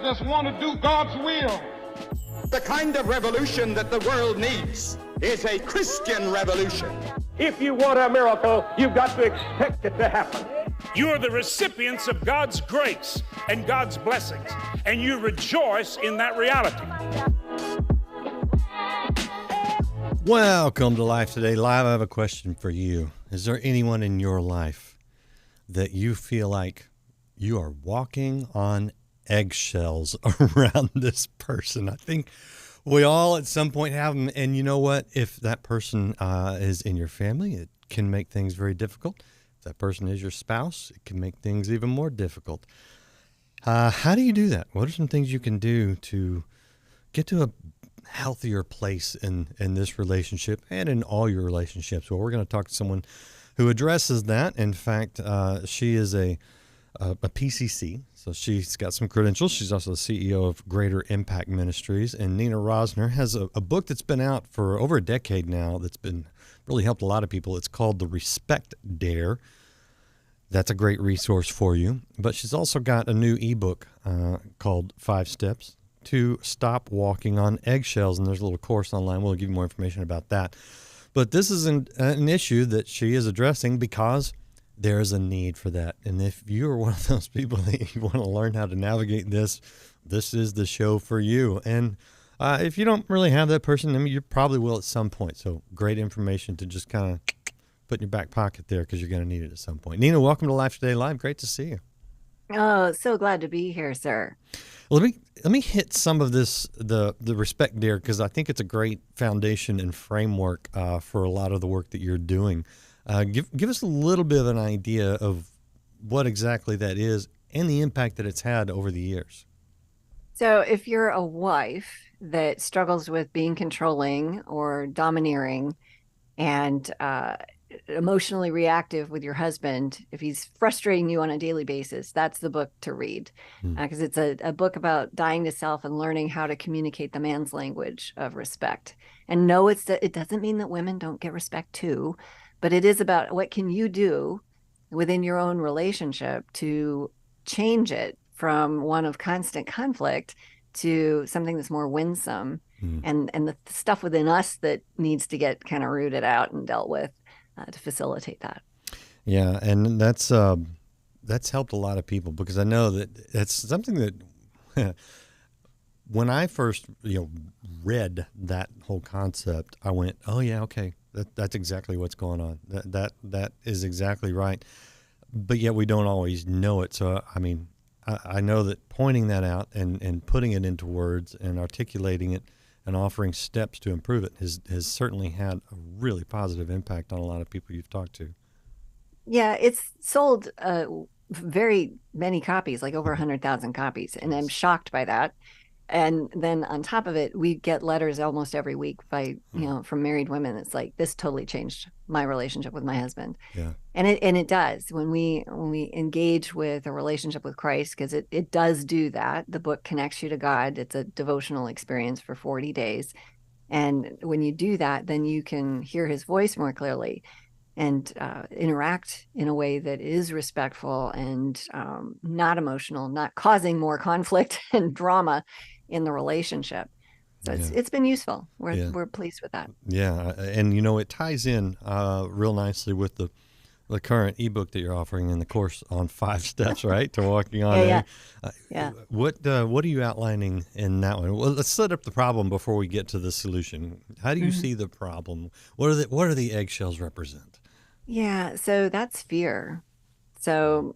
just want to do God's will. The kind of revolution that the world needs is a Christian revolution. If you want a miracle, you've got to expect it to happen. You are the recipients of God's grace and God's blessings, and you rejoice in that reality. Welcome to Life Today Live. I have a question for you. Is there anyone in your life that you feel like you are walking on eggshells around this person? I think we all at some point have them. And you know what? If that person is in your family, it can make things very difficult. If that person is your spouse, it can make things even more difficult. How do you do that? What are some things you can do to get to a healthier place in this relationship and in all your relationships? Well, we're going to talk to someone who addresses that. In fact, she is a PCC, so she's got some credentials. She's also the CEO of Greater Impact Ministries. And Nina Roesner has a book that's been out for over a decade now that's been really helped a lot of people. It's called The Respect Dare. That's a great resource for you. But she's also got a new ebook called 5 Steps to Stop Walking on Eggshells. And there's a little course online. We'll give you more information about that. But this is an issue that she is addressing because there is a need for that. And if you're one of those people that you want to learn how to navigate this, this is the show for you. And if you don't really have that person, I mean, you probably will at some point. So great information to just kind of put in your back pocket there because you're going to need it at some point. Nina, welcome to Life Today Live. Great to see you. Oh, so glad to be here, sir. Let me hit some of this, the Respect Dare, because I think it's a great foundation and framework for a lot of the work that you're doing. Give us a little bit of an idea of what exactly that is and the impact that it's had over the years. So if you're a wife that struggles with being controlling or domineering and emotionally reactive with your husband, if he's frustrating you on a daily basis, that's the book to read, because it's a book about dying to self and learning how to communicate the man's language of respect. And no, it doesn't mean that women don't get respect too, but it is about what can you do within your own relationship to change it from one of constant conflict to something that's more winsome, and the stuff within us that needs to get kind of rooted out and dealt with to facilitate that. Yeah, and that's helped a lot of people, because I know that that's something that when I first read that whole concept, I went, oh yeah, okay, that's exactly what's going on. That is exactly right. But yet we don't always know it. So I mean, I know that pointing that out and putting it into words and articulating it and offering steps to improve it has certainly had a really positive impact on a lot of people you've talked to. Yeah, it's sold very many copies, like over 100,000 copies, and I'm shocked by that. And then on top of it, we get letters almost every week by from married women. It's like, this totally changed my relationship with my husband. Yeah, and it does when we engage with a relationship with Christ, because it does do that. The book connects you to God. It's a devotional experience for 40 days, and when you do that, then you can hear His voice more clearly and interact in a way that is respectful and not emotional, not causing more conflict and drama in the relationship. So it's been useful. We're pleased with that. Yeah, and it ties in real nicely with the current ebook that you're offering in the course on 5 steps, right, to walking on. Yeah. What are you outlining in that one? Well, let's set up the problem before we get to the solution. How do you see the problem? What are the eggshells represent? Yeah, so that's fear. So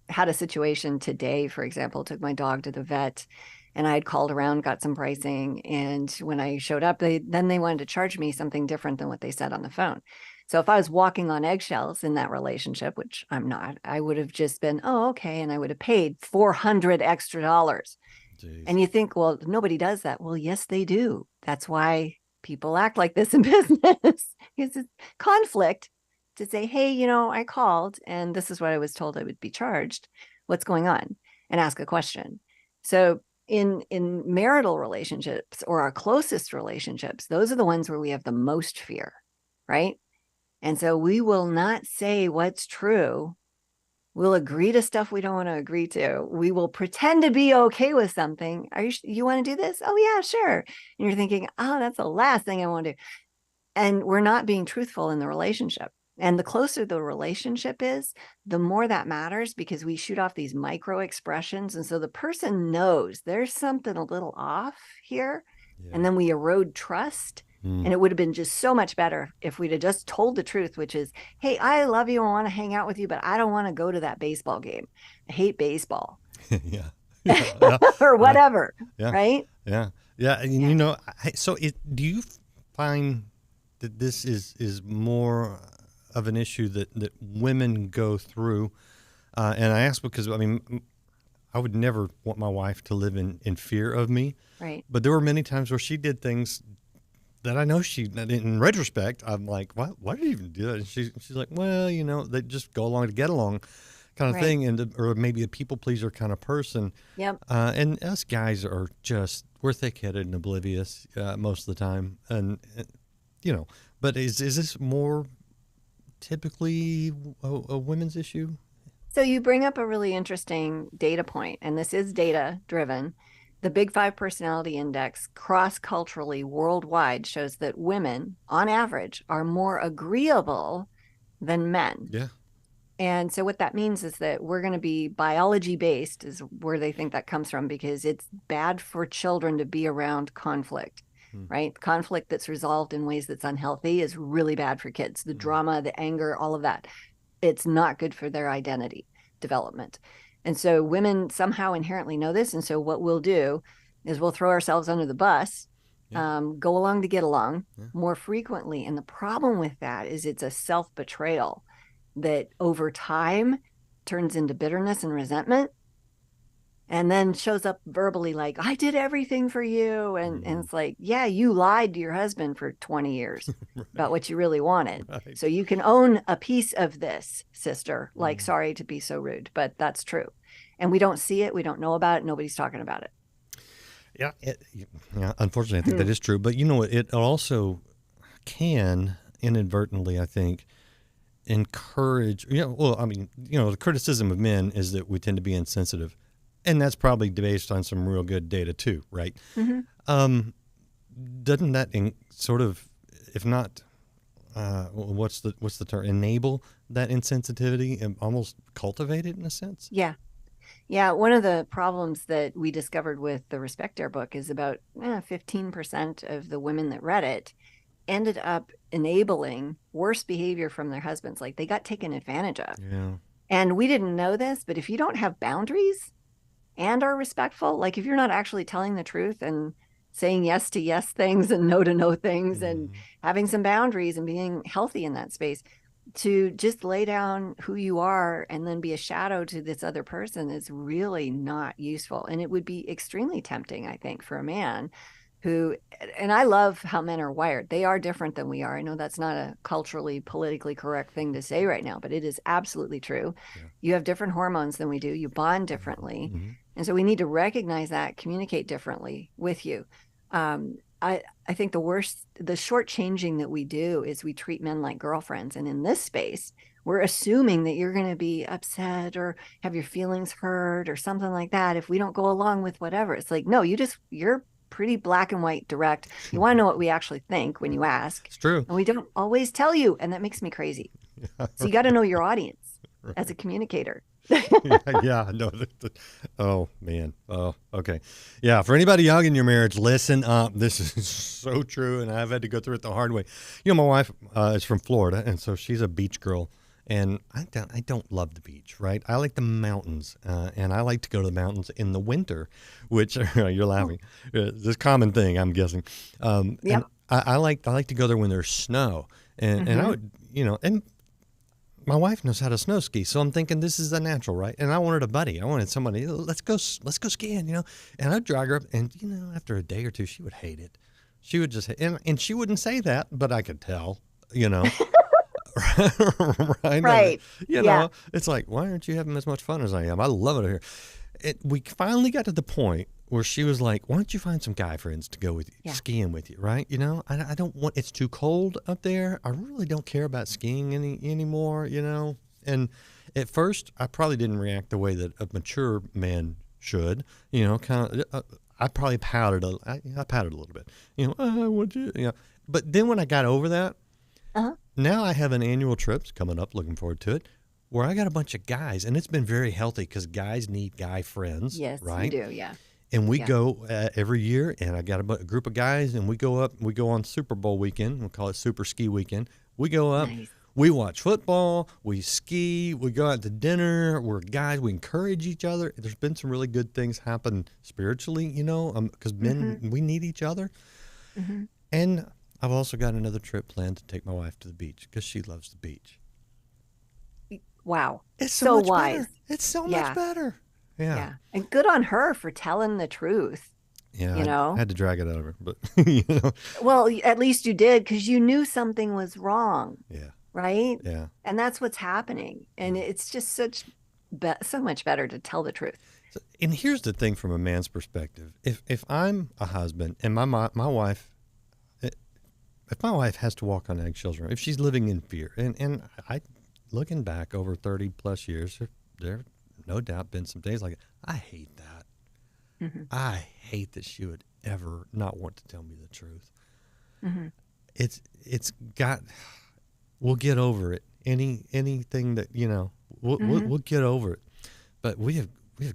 had a situation today, for example, took my dog to the vet, and I had called around, got some pricing. And when I showed up, they wanted to charge me something different than what they said on the phone. So if I was walking on eggshells in that relationship, which I'm not, I would have just been, oh, okay. And I would have paid $400 extra. Jeez. And you think, well, nobody does that. Well, yes, they do. That's why people act like this in business. It's a conflict to say, hey, I called and this is what I was told I would be charged. What's going on? And ask a question. So in marital relationships, or our closest relationships, those are the ones where we have the most fear, right? And so we will not say what's true We'll agree to stuff we don't want to agree to. We will pretend to be okay with something. You want to do this? Oh yeah, sure. And you're thinking, oh, that's the last thing I want to do. And we're not being truthful in the relationship. And the closer the relationship is, the more that matters, because we shoot off these micro expressions. And so the person knows there's something a little off here. Yeah. And then we erode trust. And it would have been just so much better if we'd have just told the truth, which is, hey, I love you. I want to hang out with you, but I don't want to go to that baseball game. I hate baseball. Yeah. Yeah. Or whatever. Yeah. Right? Yeah. Yeah. And, you know, do you find that this is more of an issue that women go through? And I ask because, I mean, I would never want my wife to live in fear of me. Right. But there were many times where she did things that I know in retrospect, I'm like, why did you even do that? And she's like, well, you know, they just go along to get along kind of thing. Or maybe a people pleaser kind of person. Yep. And us guys are we're thick-headed and oblivious most of the time. And you know, but is this more typically a women's issue? So you bring up a really interesting data point, and this is data driven. The Big Five Personality Index cross-culturally worldwide shows that women, on average, are more agreeable than men. Yeah. And so what that means is that we're going to be biology-based, is where they think that comes from, because it's bad for children to be around conflict, right? Conflict that's resolved in ways that's unhealthy is really bad for kids. The drama, the anger, all of that. It's not good for their identity development. And so women somehow inherently know this. And so what we'll do is we'll throw ourselves under the bus, go along to get along more frequently. And the problem with that is it's a self-betrayal that over time turns into bitterness and resentment, and then shows up verbally like, I did everything for you. And it's like, yeah, you lied to your husband for 20 years about what you really wanted. Right. So you can own a piece of this, sister. Like, sorry to be so rude, but that's true. And we don't see it. We don't know about it. Nobody's talking about it. Yeah. Unfortunately, I think that is true. But you know, it also can inadvertently, I think, encourage, the criticism of men is that we tend to be insensitive. And that's probably based on some real good data too, right? Doesn't that sort of, if not, what's the term? Enable that insensitivity and almost cultivate it in a sense? Yeah. Yeah. One of the problems that we discovered with the Respect Dare book is about 15% of the women that read it ended up enabling worse behavior from their husbands. Like they got taken advantage of. Yeah. And we didn't know this, but if you don't have boundaries and are respectful, like if you're not actually telling the truth and saying yes to yes things and no to no things and having some boundaries and being healthy in that space, to just lay down who you are and then be a shadow to this other person is really not useful. And it would be extremely tempting, I think, for a man who, and I love how men are wired. They are different than we are. I know that's not a culturally, politically correct thing to say right now, but it is absolutely true. Yeah. You have different hormones than we do. You bond differently. And so we need to recognize that, communicate differently with you. I think the shortchanging that we do is we treat men like girlfriends. And in this space, we're assuming that you're going to be upset or have your feelings hurt or something like that if we don't go along with whatever. It's like, no, you're pretty black and white, direct. You want to know what we actually think when you ask. It's true. And we don't always tell you. And that makes me crazy. Yeah, so you got to know your audience as a communicator. No. Oh, man. Oh, okay. Yeah, for anybody young in your marriage, listen up. This is so true, and I've had to go through it the hard way. You know, my wife is from Florida, and so she's a beach girl, and I don't love the beach, right? I like the mountains, and I like to go to the mountains in the winter, which you're laughing. It's a common thing, I'm guessing. And I like to go there when there's snow, and I would, and my wife knows how to snow ski, so I'm thinking this is a natural, right? And I wanted a buddy. I wanted somebody. Let's go skiing, And I'd drag her up, and after a day or two, she would hate it. She would just, and she wouldn't say that, but I could tell, right? Right. It's like, why aren't you having as much fun as I am? I love it here. We finally got to the point where she was like, why don't you find some guy friends to go with you, skiing with you, right? I don't want, it's too cold up there. I really don't care about skiing anymore, And At first, I probably didn't react the way that a mature man should. You know, kind of. I probably pouted. I pouted a little bit. You know, would you? You know. But then when I got over that, now I have an annual trip coming up. Looking forward to it. Where I got a bunch of guys, and it's been very healthy because guys need guy friends. Yes, right? you do. Yeah. And we go every year, and I got a group of guys, and we go up. We go on Super Bowl weekend. We'll call it Super Ski Weekend. We go up. Nice. We watch football. We ski. We go out to dinner. We're guys. We encourage each other. There's been some really good things happen spiritually, you know, because men, we need each other. And I've also got another trip planned to take my wife to the beach because she loves the beach. Wow. It's so much wise. better. It's so much better. Yeah. And good on her for telling the truth. Yeah. You know? I had to drag it out of her, but, you know. Well, at least you did because you knew something was wrong. Yeah. Right? Yeah. And that's what's happening. And it's just so much better to tell the truth. So, and here's the thing from a man's perspective. If I'm a husband and my wife, if my wife has to walk on eggshells, if she's living in fear, and I, looking back over 30 plus years, there no doubt been some days like, I hate that. I hate that she would ever not want to tell me the truth. It's got, we'll get over it. Anything that, you know, we'll get over it. But we've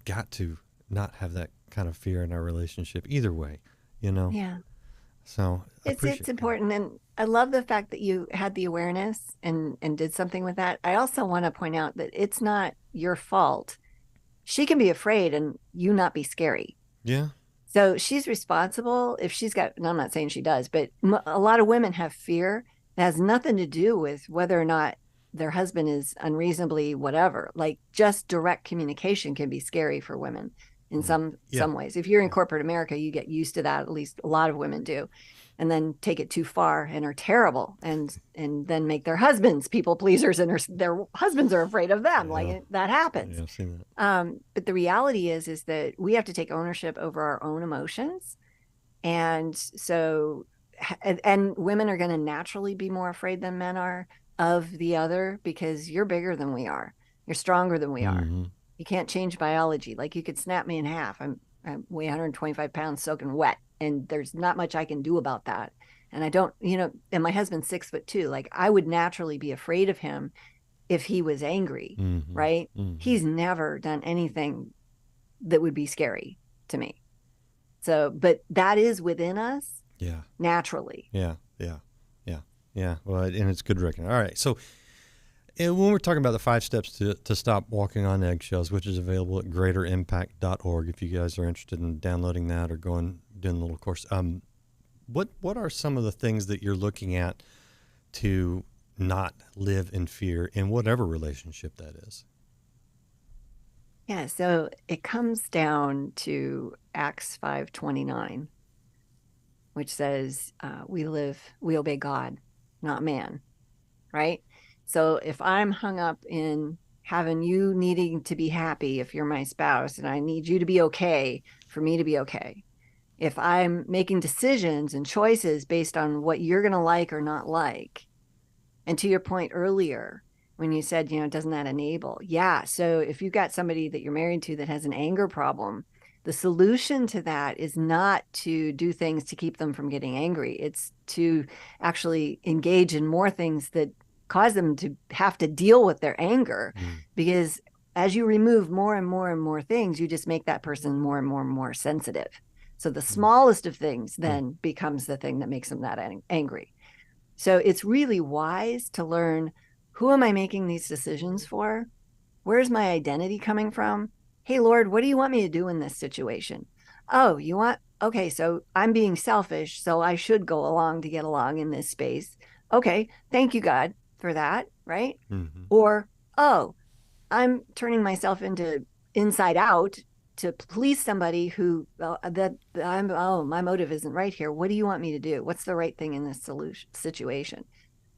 got to not have that kind of fear in our relationship either way, you know? Yeah. So It's important. And I love the fact that you had the awareness and did something with that. I also want to point out that it's not your fault. She can be afraid and you not be scary. Yeah. So she's responsible if she's got, and I'm not saying she does, but a lot of women have fear that has nothing to do with whether or not their husband is unreasonably whatever. Like just direct communication can be scary for women in some ways. If you're in corporate America, you get used to that. At least a lot of women do, and then take it too far and are terrible, and then make their husbands people pleasers, and their husbands are afraid of them. Like that happens. Yeah, I've seen that. But the reality is that we have to take ownership over our own emotions, and so and women are going to naturally be more afraid than men are of the other because you're bigger than we are. You're stronger than we are. You can't change biology. Like you could snap me in half. I weigh 125 pounds soaking wet, and there's not much I can do about that. And I don't, you know, and my husband's 6'2". Like I would naturally be afraid of him if he was angry, right? He's never done anything that would be scary to me. So, but that is within us. Yeah. Naturally. Yeah. Well, and it's good reckoning. All right. So when we're talking about the 5 steps to stop walking on eggshells, which is available at greaterimpact.org, if you guys are interested in downloading that or doing a little course, what are some of the things that you're looking at to not live in fear in whatever relationship that is? Yeah. So it comes down to Acts 5:29, which says, we obey God, not man, right? So if I'm hung up in having you needing to be happy if you're my spouse, and I need you to be okay for me to be okay, if I'm making decisions and choices based on what you're going to like or not like, and to your point earlier, when you said, you know, doesn't that enable? Yeah. So if you've got somebody that you're married to that has an anger problem, the solution to that is not to do things to keep them from getting angry. It's to actually engage in more things that cause them to have to deal with their anger. Because as you remove more and more and more things, you just make that person more and more and more sensitive. So the smallest of things then becomes the thing that makes them that angry. So it's really wise to learn, who am I making these decisions for? Where's my identity coming from? Hey, Lord, what do you want me to do in this situation? Oh, okay, so I'm being selfish, so I should go along to get along in this space. Okay, thank you, God, for that, right? Or, oh, I'm turning myself into inside out to please somebody who, my motive isn't right here. What do you want me to do? What's the right thing in this situation?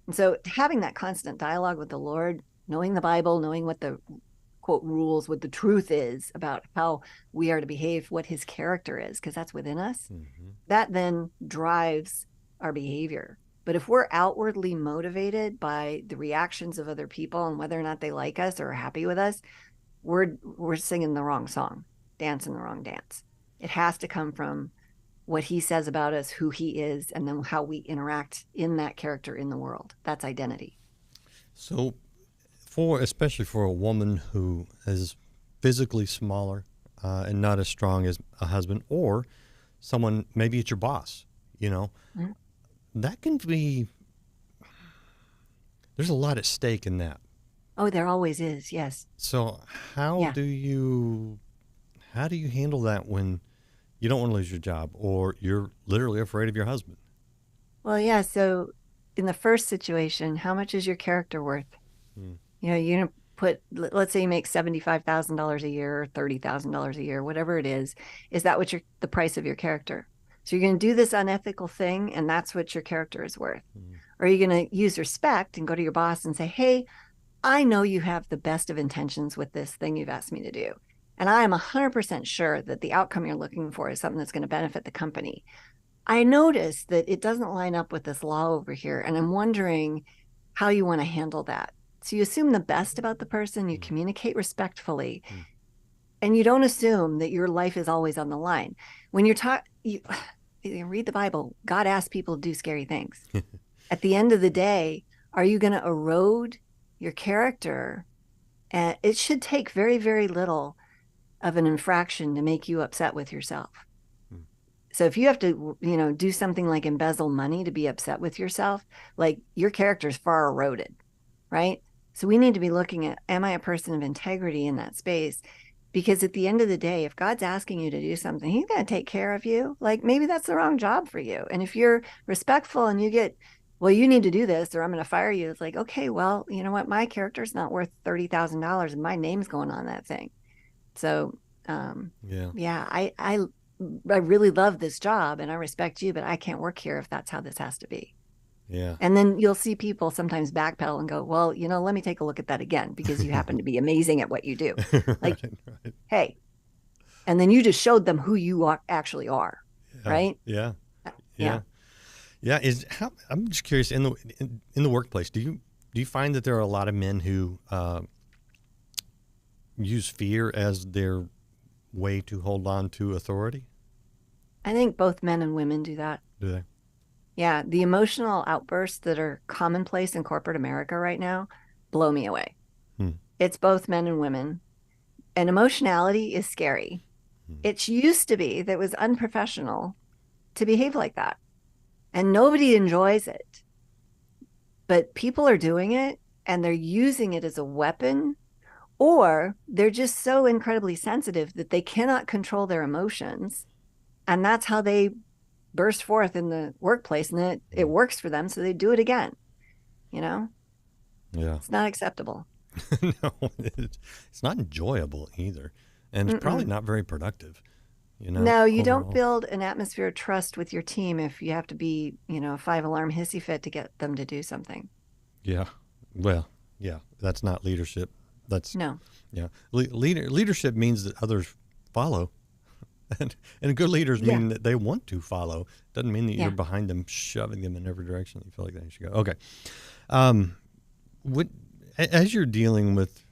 And so having that constant dialogue with the Lord, knowing the Bible, knowing what the quote rules, what the truth is about how we are to behave, what his character is, because that's within us, that then drives our behavior. But if we're outwardly motivated by the reactions of other people and whether or not they like us or are happy with us, we're singing the wrong song, dancing the wrong dance. It has to come from what he says about us, who he is, and then how we interact in that character in the world. That's identity. So, especially for a woman who is physically smaller and not as strong as a husband, or someone, maybe it's your boss, mm-hmm. That can be, there's a lot at stake in that. Oh, there always is, yes. So how do you handle that when you don't want to lose your job or you're literally afraid of your husband? Well, yeah. So in the first situation, how much is your character worth? You're going to put, let's say you make $75,000 a year or $30,000 a year, whatever it is. Is that what the price of your character? So you're going to do this unethical thing, and that's what your character is worth. Or are you going to use respect and go to your boss and say, hey, I know you have the best of intentions with this thing you've asked me to do. And I am 100% sure that the outcome you're looking for is something that's going to benefit the company. I notice that it doesn't line up with this law over here, and I'm wondering how you want to handle that. So you assume the best about the person, you communicate respectfully, and you don't assume that your life is always on the line. When you read the Bible, God asks people to do scary things. At the end of the day, are you going to erode your character? And it should take very, very little of an infraction to make you upset with yourself. So if you have to, do something like embezzle money to be upset with yourself, like your character is far eroded, right? So we need to be looking at, am I a person of integrity in that space? Because at the end of the day, if God's asking you to do something, he's going to take care of you. Like maybe that's the wrong job for you. And if you're respectful and you get, well, you need to do this or I'm going to fire you. It's like, okay, well, you know what? My character's not worth $30,000 and my name's going on that thing. So, I really love this job and I respect you, but I can't work here if that's how this has to be. Yeah. And then you'll see people sometimes backpedal and go, well, let me take a look at that again because you happen to be amazing at what you do. Like, right. Hey, and then you just showed them who you actually are. Right. Yeah. I'm just curious in the workplace, do you find that there are a lot of men who use fear as their way to hold on to authority? I think both men and women do that. Do they? Yeah. The emotional outbursts that are commonplace in corporate America right now blow me away. It's both men and women. And emotionality is scary. It used to be that it was unprofessional to behave like that. And nobody enjoys it. But people are doing it and they're using it as a weapon, or they're just so incredibly sensitive that they cannot control their emotions. And that's how they burst forth in the workplace, and it works for them. So they do it again, Yeah. It's not acceptable. No, it's not enjoyable either. And it's probably not very productive. No, you don't build an atmosphere of trust with your team if you have to be, a 5-alarm hissy fit to get them to do something. Yeah. Well, yeah, that's not leadership. No. Yeah. Leadership means that others follow. And good leaders mean that they want to follow. Doesn't mean that you're behind them, shoving them in every direction that you feel like they should go. Okay. As you're dealing with,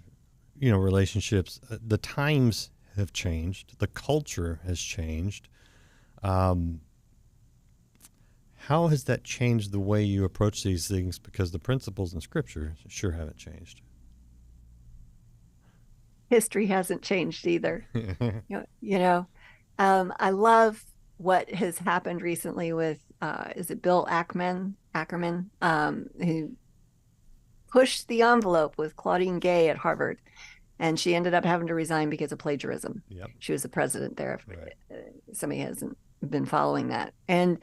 relationships, the times have changed. The culture has changed. How has that changed the way you approach these things? Because the principles in Scripture sure haven't changed. History hasn't changed either. I love what has happened recently with, is it Bill Ackerman, who pushed the envelope with Claudine Gay at Harvard. And she ended up having to resign because of plagiarism. Yep. She was the president there. Right. Somebody hasn't been following that. And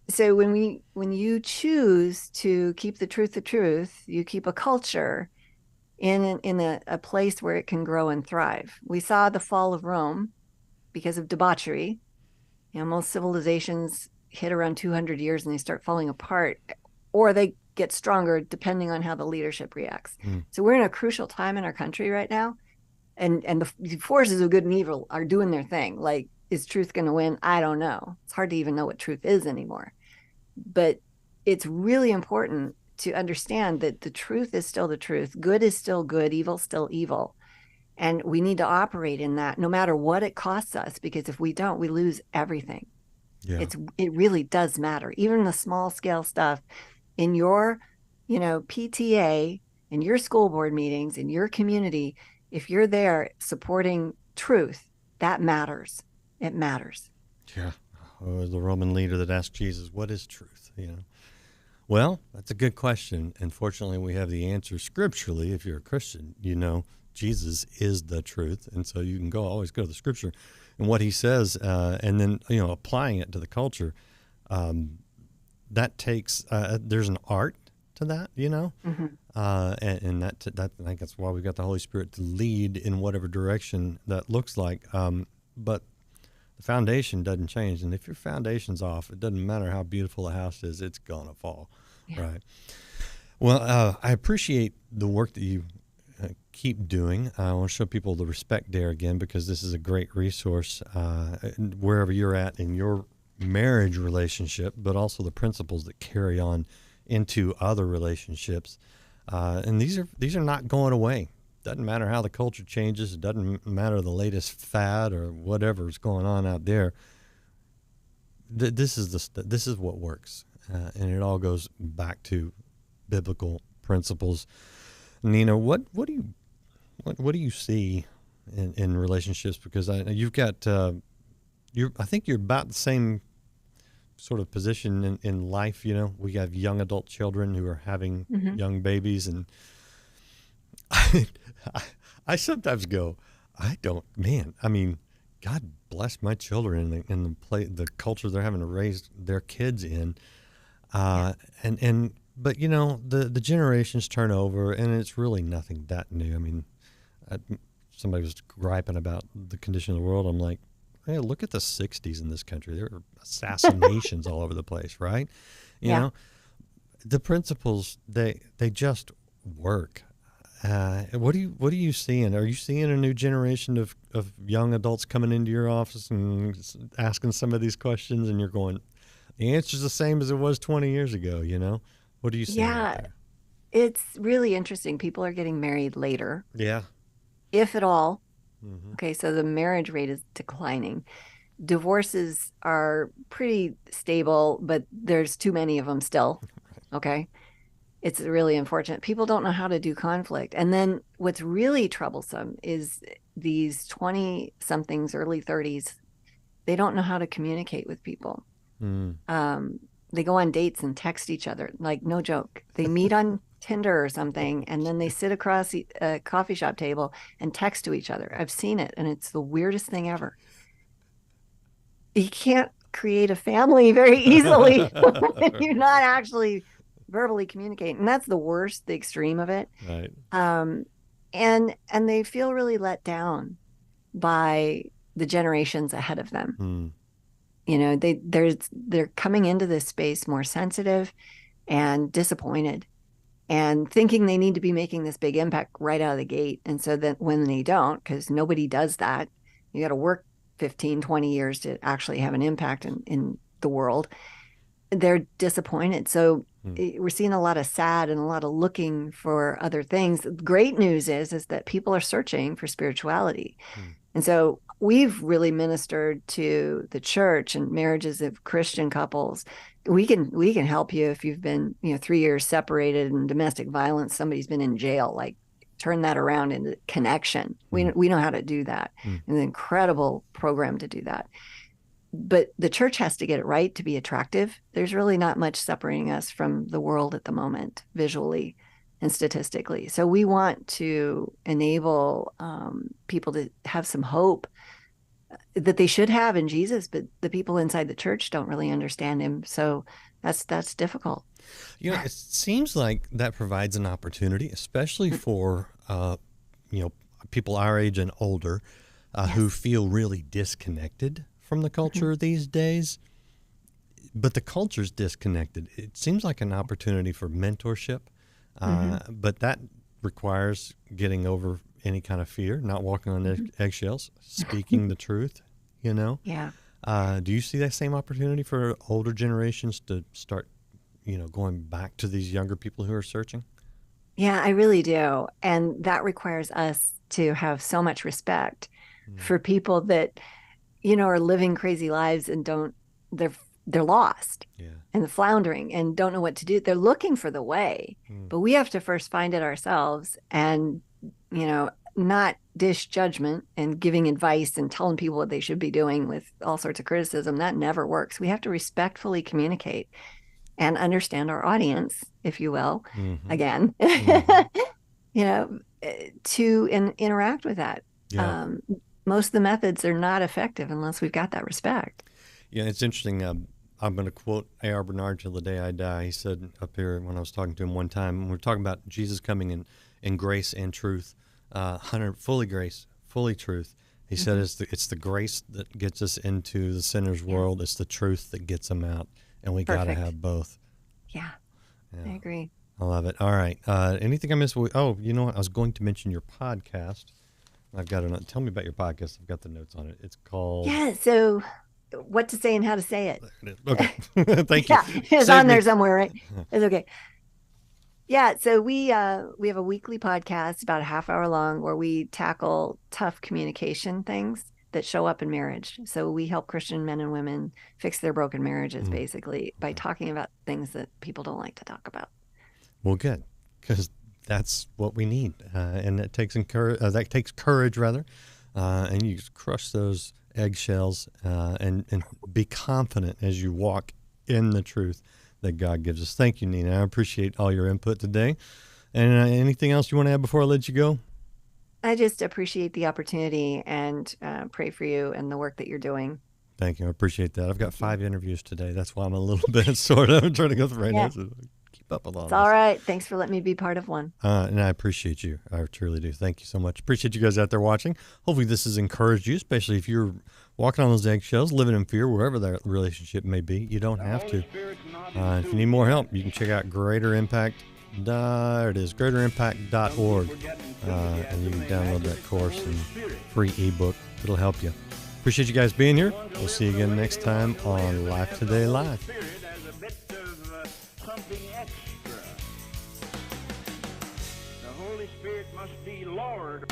so when you choose to keep the truth, you keep a culture in a place where it can grow and thrive. We saw the fall of Rome because of debauchery. Most civilizations hit around 200 years and they start falling apart, or they get stronger depending on how the leadership reacts. So we're in a crucial time in our country right now, and the forces of good and evil are doing their thing. Like, is truth going to win? I don't know. It's hard to even know what truth is anymore. But it's really important to understand that the truth is still the truth. Good is still good. Evil still evil. And we need to operate in that no matter what it costs us, because if we don't, we lose everything. Yeah. It really does matter. Even the small scale stuff in your, PTA, in your school board meetings, in your community, if you're there supporting truth, that matters. It matters. Yeah. The Roman leader that asked Jesus, what is truth? Well, that's a good question. Unfortunately, we have the answer scripturally. If you're a Christian, Jesus is the truth. And so you can always go to the scripture and what he says, and then, applying it to the culture. That takes, there's an art to that, Mm-hmm. and that I think that's why we've got the Holy Spirit to lead in whatever direction that looks like. But the foundation doesn't change. And if your foundation's off, it doesn't matter how beautiful the house is, it's going to fall. Yeah. Right. Well, I appreciate the work that you keep doing. I want to show people the Respect Dare again, because this is a great resource wherever you're at in your marriage relationship, but also the principles that carry on into other relationships. And these are not going away. Doesn't matter how the culture changes. It doesn't matter the latest fad or whatever's going on out there. This is what works, and it all goes back to biblical principles. Nina, what do you see in relationships? Because you've got I think you're about the same sort of position in life. We have young adult children who are having Mm-hmm. young babies, and I sometimes go, God bless my children and the culture they're having to raise their kids in. But the generations turn over, and it's really nothing that new. Somebody was griping about the condition of the world. I'm like, hey, look at the 60s in this country. There were assassinations all over the place, right? You know, the principles, they just work. What are you seeing? Are you seeing a new generation of young adults coming into your office and asking some of these questions, and you're going, the answer's the same as it was 20 years ago, What are you seeing out there? It's really interesting. People are getting married later. Yeah. If at all. Mm-hmm. Okay, so the marriage rate is declining. Divorces are pretty stable, but there's too many of them still. Okay. It's really unfortunate. People don't know how to do conflict. And then what's really troublesome is these 20-somethings, early 30s, they don't know how to communicate with people. Mm. They go on dates and text each other, like no joke. They meet on Tinder or something, and then they sit across a coffee shop table and text to each other. I've seen it, and it's the weirdest thing ever. You can't create a family very easily if you're not actually verbally communicating. And that's the worst, the extreme of it. Right. And they feel really let down by the generations ahead of them. Mm. They're coming into this space more sensitive and disappointed and thinking they need to be making this big impact right out of the gate. And so that when they don't, because nobody does that, you got to work 15, 20 years to actually have an impact in the world. They're disappointed. So we're seeing a lot of sad and a lot of looking for other things. The great news is that people are searching for spirituality. And so we've really ministered to the church and marriages of Christian couples. We can help you if you've been, 3 years separated and domestic violence, somebody's been in jail, like turn that around into connection. We know how to do that. An incredible program to do that. But the church has to get it right to be attractive. There's really not much separating us from the world at the moment, visually and statistically. So we want to enable people to have some hope that they should have in Jesus, but the people inside the church don't really understand him. So that's difficult. It seems like that provides an opportunity, especially for people our age and older who feel really disconnected from the culture these days. But the culture's disconnected. It seems like an opportunity for mentorship, but that requires getting over any kind of fear, not walking on eggshells, speaking the truth, Yeah. Do you see that same opportunity for older generations to start going back to these younger people who are searching? Yeah, I really do. And that requires us to have so much respect for people that, are living crazy lives and they're lost and floundering and don't know what to do. They're looking for the way, but we have to first find it ourselves and, not dish judgment and giving advice and telling people what they should be doing with all sorts of criticism. That never works. We have to respectfully communicate and understand our audience, if you will, again, to interact with that. Yeah. Most of the methods are not effective unless we've got that respect. Yeah, it's interesting. I'm going to quote A.R. Bernard till the day I die. He said up here when I was talking to him one time, we were talking about Jesus coming in grace and truth, fully grace, fully truth. He said it's the grace that gets us into the sinner's world. It's the truth that gets them out, and we got to have both. Yeah, I agree. I love it. All right. Anything I missed? Oh, you know what? I was going to mention your podcast. I've got to tell me about your podcast. I've got the notes on it. It's called... Yeah, so what to say and how to say it. Okay. Thank you. Yeah, it's on there somewhere, right? It's okay. Yeah, so we have a weekly podcast about a half hour long where we tackle tough communication things that show up in marriage. So we help Christian men and women fix their broken marriages, basically, by talking about things that people don't like to talk about. Well, good, because that's what we need, and that takes courage, rather, and you just crush those eggshells and be confident as you walk in the truth that God gives us. Thank you, Nina. I appreciate all your input today. And anything else you want to add before I let you go? I just appreciate the opportunity and pray for you and the work that you're doing. Thank you. I appreciate that. I've got 5 interviews today. That's why I'm a little bit sort of trying to go through right now. So keep up with all this. It's all right. Thanks for letting me be part of one. And I appreciate you. I truly do. Thank you so much. Appreciate you guys out there watching. Hopefully this has encouraged you, especially if you're walking on those eggshells, living in fear, wherever that relationship may be. You don't have to. If you need more help, you can check out Greater Impact. There it is, greaterimpact.org. And you can download that course and free ebook. It'll help you. Appreciate you guys being here. We'll see you again next time on Life Today Live. The Holy Spirit must be Lord.